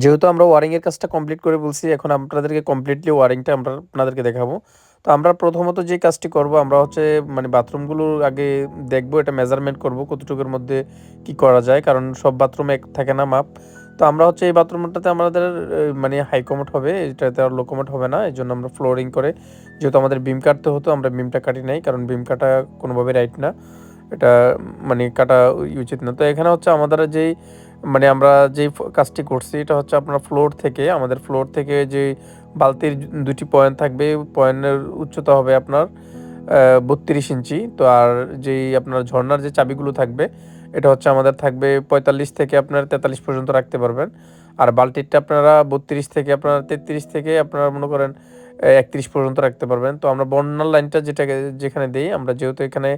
যেহেতু আমরা ওয়ারিংয়ের কাজটা কমপ্লিট করে বলছি, এখন আপনাদেরকে কমপ্লিটলি ওয়ারিংটা আমরা আপনাদেরকে দেখাবো। তো আমরা প্রথমত যে কাজটি করব, আমরা হচ্ছে মানে বাথরুমগুলো আগে দেখব, এটা মেজারমেন্ট করব কতটুকুর মধ্যে কি করা যায়, কারণ সব বাথরুমে এক থাকে না মাপ। তো আমরা হচ্ছে এই বাথরুমটাতে আমাদের মানে হাই কমোড হবে, এটাতে আর লো কমোড হবে না, এই জন্য আমরা ফ্লোরিং করে, যেহেতু আমাদের বিম কাটতে হতো আমরা বিমটা কাটি নাই, কারণ বিম কাটা কোনোভাবে রাইট না, এটা মানে কাটা উচিত না। তো এখানে হচ্ছে আমাদের যেই মানে আমরা যেই কাজটি করছি, এটা হচ্ছে আপনার আমাদের ফ্লোর থেকে যে বালতির দুটি পয়েন্ট থাকবে, পয়েন্টের উচ্চতা হবে আপনার ৩২ ইঞ্চি। তো আর যেই আপনার ঝর্ণার যে চাবিগুলো থাকবে, এটা হচ্ছে আমাদের থাকবে ৪৫ থেকে আপনার ৪৩ পর্যন্ত রাখতে পারবেন। আর বালতিরটা আপনারা ৩২ থেকে আপনার ৩৩ থেকে আপনারা মনে করেন ৩১ পর্যন্ত রাখতে পারবেন। তো আমরা বন্যার লাইনটা যেখানে দেই, আমরা যেহেতু এখানে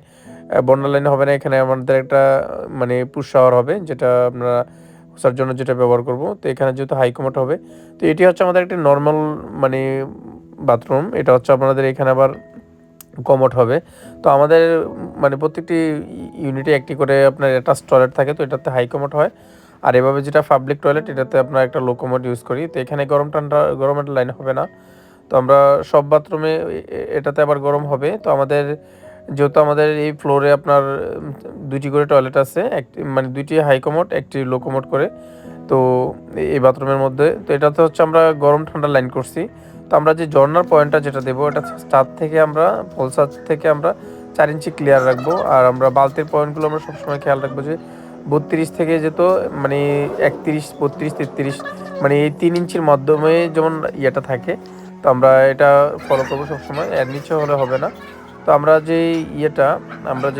বন্যার লাইন হবে না, এখানে আমাদের একটা মানে পুশ শাওয়ার হবে, যেটা আপনারা পোছার জন্য যেটা ব্যবহার করব। তো এখানে যেহেতু হাই কমোড হবে, তো এটি হচ্ছে আমাদের একটি নর্মাল মানে বাথরুম। এটা হচ্ছে আপনাদের এখানে আবার কমোড হবে। তো আমাদের মানে প্রত্যেকটি ইউনিটে একটি করে আপনার অ্যাটাচ টয়লেট থাকে, তো এটাতে হাই কমোড হয়। আর এভাবে যেটা পাবলিক টয়লেট, এটাতে আপনার একটা লো কমোড ইউজ করি। তো এখানে গরমের লাইন হবে না। তো আমরা সব বাথরুমে এটাতে আবার গরম হবে। তো আমাদের যেহেতু আমাদের এই ফ্লোরে আপনার ২টি করে টয়লেট আছে, একটি মানে ২টি হাই কমোড, একটি লো কমোড করে। তো এই বাথরুমের মধ্যে, তো এটাতে হচ্ছে আমরা গরম ঠান্ডা লাইন করছি। তো আমরা যে ঝর্নার পয়েন্টটা যেটা দেবো, এটা ছাদ থেকে আমরা পোল ছাদ থেকে আমরা ৪ ইঞ্চি ক্লিয়ার রাখবো। আর আমরা বালতির পয়েন্টগুলো আমরা সবসময় খেয়াল রাখবো যে ৩২ থেকে যেত মানে ৩১, ৩২, ৩৩ মানে এই ৩ ইঞ্চির মাধ্যমে যেমন ইয়েটা থাকে। তো আমরা এটা ফলো করবো সবসময়, এর নিচে হলে হবে না। তো আমরা যে ইয়েটা আমরা যে